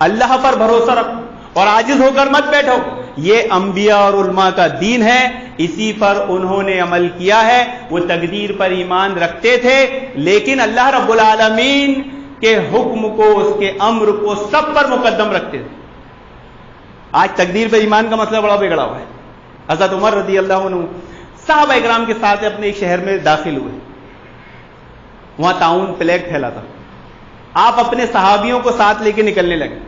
اللہ پر بھروسہ رکھو اور عاجز ہو کر مت بیٹھو. یہ انبیاء اور علماء کا دین ہے، اسی پر انہوں نے عمل کیا ہے. وہ تقدیر پر ایمان رکھتے تھے، لیکن اللہ رب العالمین کے حکم کو، اس کے امر کو سب پر مقدم رکھتے تھے. آج تقدیر پر ایمان کا مسئلہ بڑا بگڑا ہوا ہے. حضرت عمر رضی اللہ عنہ صحابہ اکرام کے ساتھ اپنے ایک شہر میں داخل ہوئے. وہاں طاعون پلیگ پھیلا تھا. آپ اپنے صحابیوں کو ساتھ لے کے نکلنے لگے.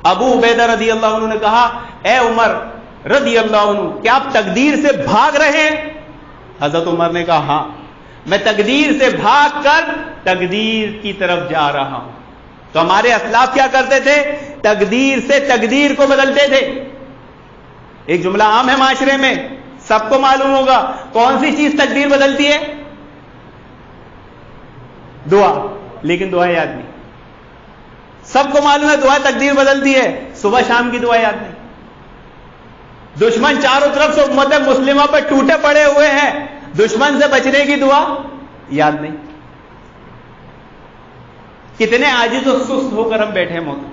ابو عبیدہ رضی اللہ عنہ نے کہا، اے عمر رضی اللہ عنہ، کیا آپ تقدیر سے بھاگ رہے ہیں؟ حضرت عمر نے کہا، ہاں، میں تقدیر سے بھاگ کر تقدیر کی طرف جا رہا ہوں. تو ہمارے اسلاف کیا کرتے تھے؟ تقدیر سے تقدیر کو بدلتے تھے. ایک جملہ عام ہے معاشرے میں، سب کو معلوم ہوگا. کون سی چیز تقدیر بدلتی ہے؟ دعا. لیکن دعا یاد نہیں. سب کو معلوم ہے دعا تقدیر بدلتی ہے، صبح شام کی دعا یاد نہیں. دشمن چاروں طرف سے امت مسلمہ پر ٹوٹے پڑے ہوئے ہیں، دشمن سے بچنے کی دعا یاد نہیں. کتنے عاجز و سست ہو کر ہم بیٹھے ہیں. موت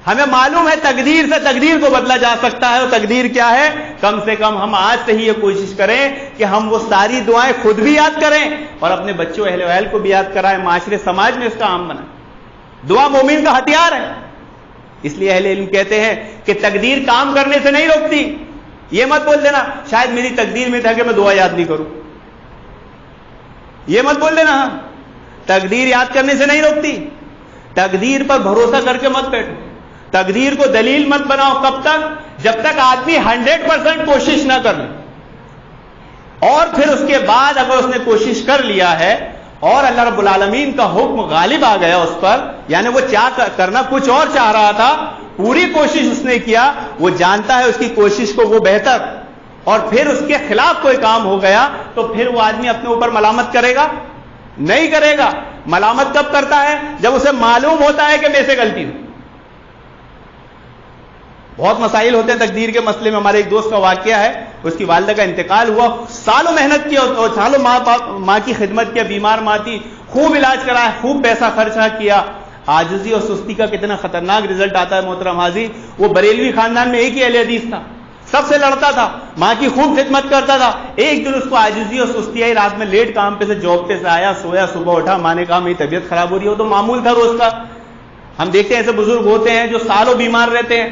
ہمیں معلوم ہے تقدیر سے تقدیر کو بدلا جا سکتا ہے. اور تقدیر کیا ہے؟ کم سے کم ہم آج سے ہی یہ کوشش کریں کہ ہم وہ ساری دعائیں خود بھی یاد کریں اور اپنے بچوں اہل ویل کو بھی یاد کرائیں، معاشرے سماج میں اس کا عام بنائیں. دعا مومن کا ہتھیار ہے. اس لیے اہل علم کہتے ہیں کہ تقدیر کام کرنے سے نہیں روکتی. یہ مت بول دینا شاید میری تقدیر میں تھا کہ میں دعا یاد نہیں کروں. یہ مت بول دینا. تقدیر یاد کرنے سے نہیں روکتی. تقدیر پر بھروسہ کر کے مت بیٹھو. تقدیر کو دلیل مت بناؤ. کب تک؟ جب تک آدمی 100% کوشش نہ کر لے. اور پھر اس کے بعد اگر اس نے کوشش کر لیا ہے اور اللہ رب العالمین کا حکم غالب آ گیا اس پر، یعنی وہ کرنا کچھ اور چاہ رہا تھا، پوری کوشش اس نے کیا، وہ جانتا ہے اس کی کوشش کو وہ بہتر، اور پھر اس کے خلاف کوئی کام ہو گیا تو پھر وہ آدمی اپنے اوپر ملامت کرے گا؟ نہیں کرے گا. ملامت کب کرتا ہے؟ جب اسے معلوم ہوتا ہے کہ میرے سے غلطی ہوئی. بہت مسائل ہوتے ہیں تقدیر کے مسئلے میں. ہمارے ایک دوست کا واقعہ ہے، اس کی والدہ کا انتقال ہوا، سالوں محنت کی اور سالوں ماں کی خدمت کیا، بیمار ماں تھی، خوب علاج کرایا، خوب پیسہ خرچہ کیا. عاجزی اور سستی کا کتنا خطرناک رزلٹ آتا ہے محترم حاضرین. وہ بریلوی خاندان میں ایک ہی اہل حدیث تھا، سب سے لڑتا تھا، ماں کی خوب خدمت کرتا تھا. ایک دن اس کو عاجزی اور سستی آئی، رات میں لیٹ کام پہ سے جاب پہ سے آیا، سویا، صبح اٹھا، ماں نے کہا میری طبیعت خراب ہو رہی ہے. وہ تو معمول تھا روز کا. ہم دیکھتے ہیں ایسے بزرگ ہوتے ہیں جو سالوں بیمار رہتے ہیں،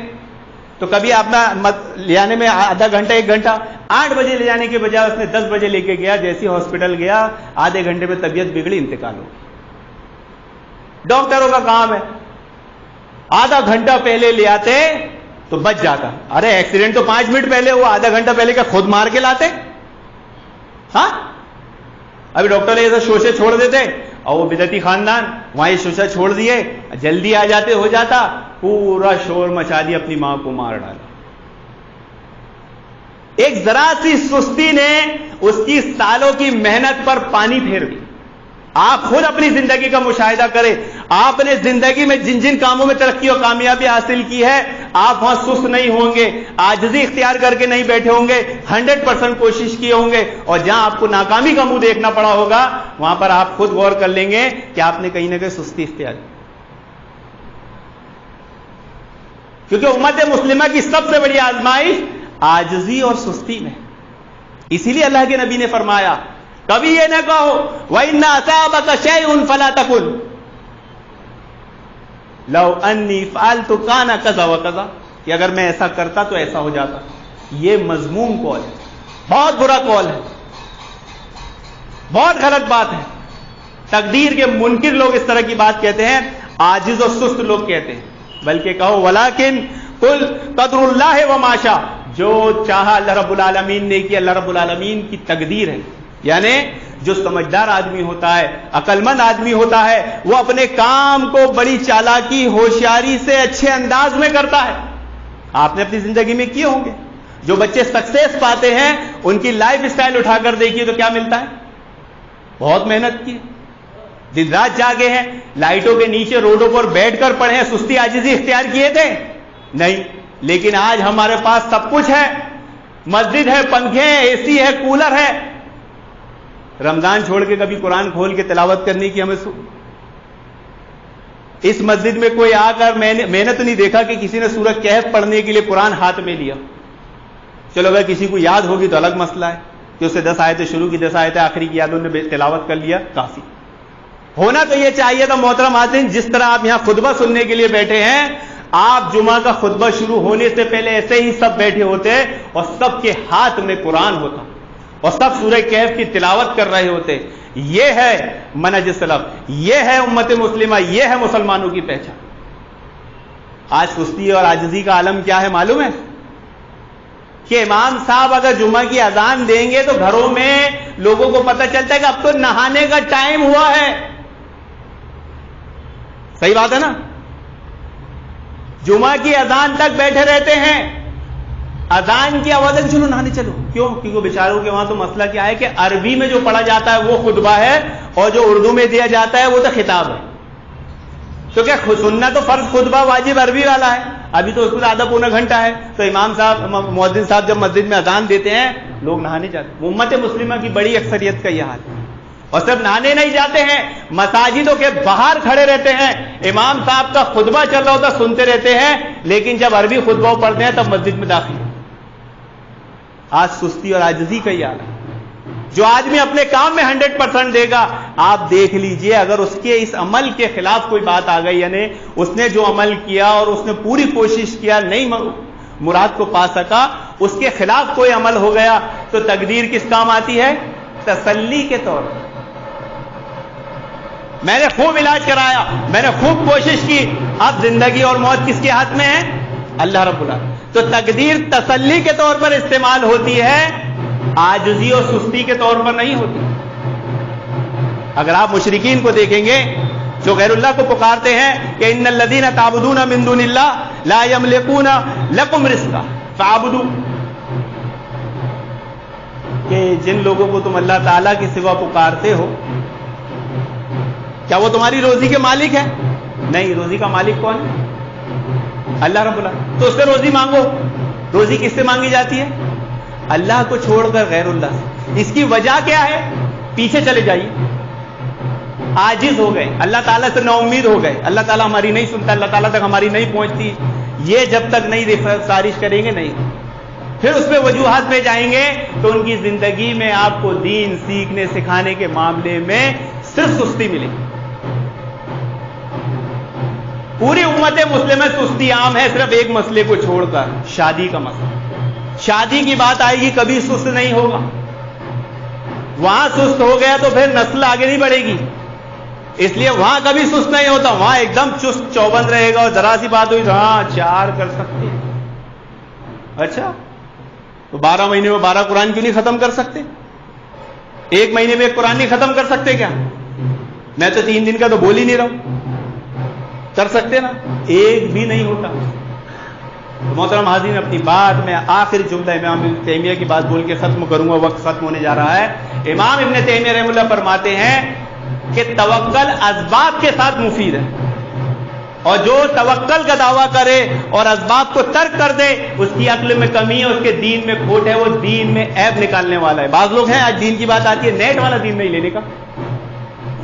تو کبھی اپنا لے جانے میں آدھا گھنٹہ 1 گھنٹہ، 8 بجے لے جانے کے بجائے اس نے 10 بجے لے کے گیا. جیسے ہاسپٹل گیا آدھے گھنٹے میں طبیعت بگڑی، انتقال ہو. ڈاکٹروں کا کام ہے، آدھا گھنٹہ پہلے لے آتے تو بچ جاتا. ارے ایکسیڈنٹ تو 5 منٹ پہلے ہوا، آدھا گھنٹہ پہلے کیا خود مار کے لاتے؟ ہاں، ابھی ڈاکٹر ایسا شوشے چھوڑ دیتے، اور وہ بدعتی خاندان وہاں یہ شوشہ چھوڑ دیے، جلدی آ جاتے، ہو جاتا، پورا شور مچا دیا، اپنی ماں کو مار ڈالا. ایک ذرا سی سستی نے اس کی سالوں کی محنت پر پانی پھیر دی. آپ خود اپنی زندگی کا مشاہدہ کریں. آپ نے زندگی میں جن جن کاموں میں ترقی اور کامیابی حاصل کی ہے، آپ وہاں سست نہیں ہوں گے، عاجزی اختیار کر کے نہیں بیٹھے ہوں گے، 100% کوشش کیے ہوں گے. اور جہاں آپ کو ناکامی کا منہ دیکھنا پڑا ہوگا، وہاں پر آپ خود غور کر لیں گے کہ آپ نے کہیں نہ کہیں سستی اختیار کی. کیونکہ امت مسلمہ کی سب سے بڑی آزمائش عاجزی اور سستی میں. اسی لیے اللہ کے نبی نے فرمایا کبھی یہ نہ کہو وَإِنَّ أَصَابَكَ شَيْءٌ فَلَا تَقُلْ لَوْ أَنِّي فَعَلْتُ كَانَ كَذَا وَكَذَا، کہ اگر میں ایسا کرتا تو ایسا ہو جاتا. یہ مذموم قول ہے، بہت برا قول ہے، بہت غلط بات ہے. تقدیر کے منکر لوگ اس طرح کی بات کہتے ہیں، عاجز اور سست لوگ کہتے ہیں. بلکہ کہو وَلَكِنْ قُلْ قَدْرُ اللَّهِ وَمَا شَاءَ، جو چاہا اللہ رب العالمین نے کیا، اللہ رب العالمین کی تقدیر ہے. یعنی جو سمجھدار آدمی ہوتا ہے، عقل مند آدمی ہوتا ہے، وہ اپنے کام کو بڑی چالاکی ہوشیاری سے اچھے انداز میں کرتا ہے. آپ نے اپنی زندگی میں کیے ہوں گے. جو بچے سکسیس پاتے ہیں ان کی لائف سٹائل اٹھا کر دیکھیے تو کیا ملتا ہے؟ بہت محنت کی، دن رات جاگے ہیں، لائٹوں کے نیچے روڈوں پر بیٹھ کر پڑھے ہیں، سستی عاجزی اختیار کیے تھے؟ نہیں. لیکن آج ہمارے پاس سب کچھ ہے، مسجد ہے، پنکھے ہیں، اے سی ہے، کولر ہے. رمضان چھوڑ کے کبھی قرآن کھول کے تلاوت کرنے کی ہمیں اس مسجد میں کوئی آ کر میں نے تو نہیں دیکھا کہ کسی نے سورۃ کہف پڑھنے کے لیے قرآن ہاتھ میں لیا. چلو اگر کسی کو یاد ہوگی تو الگ مسئلہ ہے کہ اسے 10 آیتیں شروع کی، 10 آیتیں آخری کی یاد انہوں نے تلاوت کر لیا، کافی. ہونا تو یہ چاہیے تھا محترم حاضرین، جس طرح آپ یہاں خطبہ سننے کے لیے بیٹھے ہیں، آپ جمعہ کا خطبہ شروع ہونے سے پہلے ایسے ہی سب بیٹھے ہوتے اور سب کے ہاتھ میں قرآن ہوتا اور سب سورہ کہف کی تلاوت کر رہے ہوتے. یہ ہے منہج سلف، یہ ہے امت مسلمہ، یہ ہے مسلمانوں کی پہچان. آج سستی اور عاجزی کا عالم کیا ہے معلوم ہے؟ کہ امام صاحب اگر جمعہ کی اذان دیں گے تو گھروں میں لوگوں کو پتہ چلتا ہے کہ اب تو نہانے کا ٹائم ہوا ہے. صحیح بات ہے نا؟ جمعہ کی اذان تک بیٹھے رہتے ہیں، اذان کی آواز ہے چلو نہانے چلو. کیوں؟ کیونکہ بیچاروں کے وہاں تو مسئلہ کیا ہے کہ عربی میں جو پڑھا جاتا ہے وہ خطبہ ہے اور جو اردو میں دیا جاتا ہے وہ تو خطاب ہے. تو کیا سننا تو فرض، خطبہ واجب عربی والا ہے. ابھی تو اس کو آدھا پونا گھنٹہ ہے، تو امام صاحب مؤذن صاحب جب مسجد میں اذان دیتے ہیں لوگ نہانے جاتے ہیں. امت مسلمہ کی بڑی اکثریت کا یہ حال ہے. اور صرف نہانے نہیں جاتے ہیں، مساجدوں کے باہر کھڑے رہتے ہیں، امام صاحب کا خطبہ چل رہا ہوتا سنتے رہتے ہیں، لیکن جب عربی خطبہ پڑھتے ہیں تب مسجد میں داخل. آج سستی اور عاجزی کا یہ حال ہے. جو آدمی اپنے کام میں 100% دے گا، آپ دیکھ لیجئے اگر اس کے اس عمل کے خلاف کوئی بات آ گئی، یعنی اس نے جو عمل کیا اور اس نے پوری کوشش کیا نہیں مراد کو پا سکا، اس کے خلاف کوئی عمل ہو گیا تو تقدیر کس کام آتی ہے؟ تسلی کے طور پر. میں نے خوب علاج کرایا، میں نے خوب کوشش کی، اب زندگی اور موت کس کے ہاتھ میں ہے؟ اللہ رب العالمین. تو تقدیر تسلی کے طور پر استعمال ہوتی ہے، عاجزی اور سستی کے طور پر نہیں ہوتی. اگر آپ مشرکین کو دیکھیں گے جو غیر اللہ کو پکارتے ہیں کہ ان الذین تعبدون من دون اللہ لا یملکون لکم رزقا فاعبدوا، کہ جن لوگوں کو تم اللہ تعالیٰ کے سوا پکارتے ہو کیا وہ تمہاری روزی کے مالک ہیں؟ نہیں. روزی کا مالک کون ہے؟ اللہ رب العالمین. تو اس سے روزی مانگو. روزی کس سے مانگی جاتی ہے؟ اللہ کو چھوڑ کر غیر اللہ سے. اس کی وجہ کیا ہے؟ پیچھے چلے جائیے. عاجز ہو گئے، اللہ تعالیٰ سے نا امید ہو گئے، اللہ تعالیٰ ہماری نہیں سنتا، اللہ تعالیٰ تک ہماری نہیں پہنچتی. یہ جب تک نہیں سازش کریں گے نہیں، پھر اس پہ وجوہات میں جائیں گے تو ان کی زندگی میں آپ کو دین سیکھنے سکھانے کے معاملے میں صرف سستی ملے گی. پوری امت مسلمہ سستی عام ہے، صرف ایک مسئلے کو چھوڑ کر، شادی کا مسئلہ. شادی کی بات آئے گی کبھی سست نہیں ہوگا. وہاں سست ہو گیا تو پھر نسل آگے نہیں بڑھے گی، اس لیے وہاں کبھی سست نہیں ہوتا. وہاں ایک دم چست چوبند رہے گا اور ذرا سی بات ہوئی تو ہاں 4 کر سکتے ہیں. اچھا تو 12 مہینے میں 12 قرآن کیوں نہیں ختم کر سکتے؟ 1 مہینے میں 1 قرآن نہیں ختم کر سکتے کیا؟ میں تو 3 دن کا تو بول ہی نہیں رہا ہوں. کر سکتے نا؟ ایک بھی نہیں ہوتا. محترم حاضرین، اپنی بات میں آخری جملہ امام ابن تیمیہ کی بات بول کے ختم کروں گا، وقت ختم ہونے جا رہا ہے. امام ابن تیمیہ رحمہ اللہ فرماتے ہیں کہ توکل اسباب کے ساتھ مفید ہے، اور جو توکل کا دعویٰ کرے اور اسباب کو ترک کر دے اس کی عقل میں کمی ہے، اس کے دین میں کھوٹ ہے، وہ دین میں عیب نکالنے والا ہے. بعض لوگ ہیں آج دین کی بات آتی ہے نیٹ والا دین نہیں لینے کا،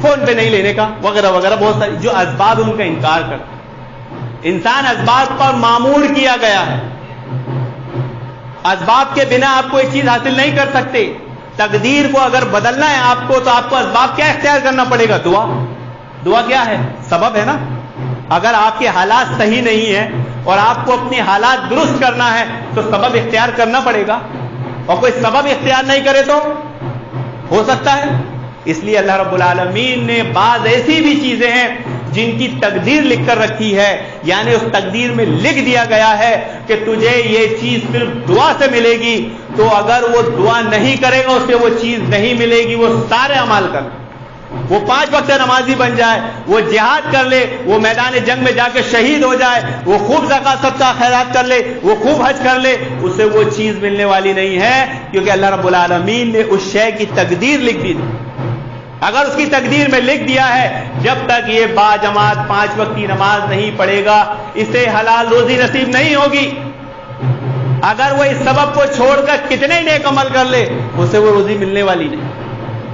فون پہ نہیں لینے کا، وغیرہ وغیرہ بہت ساری جو اسباب ان کا انکار کرتے. انسان اسباب پر معمور کیا گیا ہے. اسباب کے بنا آپ کوئی چیز حاصل نہیں کر سکتے. تقدیر کو اگر بدلنا ہے آپ کو تو آپ کو اسباب کیا اختیار کرنا پڑے گا؟ دعا. دعا کیا ہے؟ سبب ہے نا. اگر آپ کے حالات صحیح نہیں ہیں اور آپ کو اپنی حالات درست کرنا ہے تو سبب اختیار کرنا پڑے گا. اور کوئی سبب اختیار نہیں کرے تو ہو سکتا ہے. اس لیے اللہ رب العالمین نے بعض ایسی بھی چیزیں ہیں جن کی تقدیر لکھ کر رکھی ہے، یعنی اس تقدیر میں لکھ دیا گیا ہے کہ تجھے یہ چیز صرف دعا سے ملے گی، تو اگر وہ دعا نہیں کرے گا اسے وہ چیز نہیں ملے گی. وہ سارے اعمال کر لے، وہ 5 وقت نمازی بن جائے، وہ جہاد کر لے، وہ میدان جنگ میں جا کے شہید ہو جائے، وہ خوب زکات صدقہ خیرات کر لے، وہ خوب حج کر لے، اسے وہ چیز ملنے والی نہیں ہے، کیونکہ اللہ رب العالمین نے اس شے کی تقدیر لکھ دی. اگر اس کی تقدیر میں لکھ دیا ہے جب تک یہ با جماعت 5 وقت کی نماز نہیں پڑھے گا اسے حلال روزی نصیب نہیں ہوگی. اگر وہ اس سبب کو چھوڑ کر کتنے نیک عمل کر لے اسے وہ روزی ملنے والی نہیں،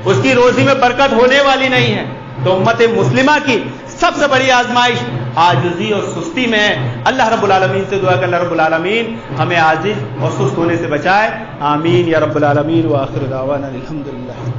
اس کی روزی میں برکت ہونے والی نہیں ہے. تو امت مسلمہ کی سب سے بڑی آزمائش عاجزی اور سستی میں ہے. اللہ رب العالمین سے دعا کہ اللہ رب العالمین ہمیں عاجز اور سست ہونے سے بچائے. آمین یا رب العالمین. وآخر دعوانا الحمدللہ.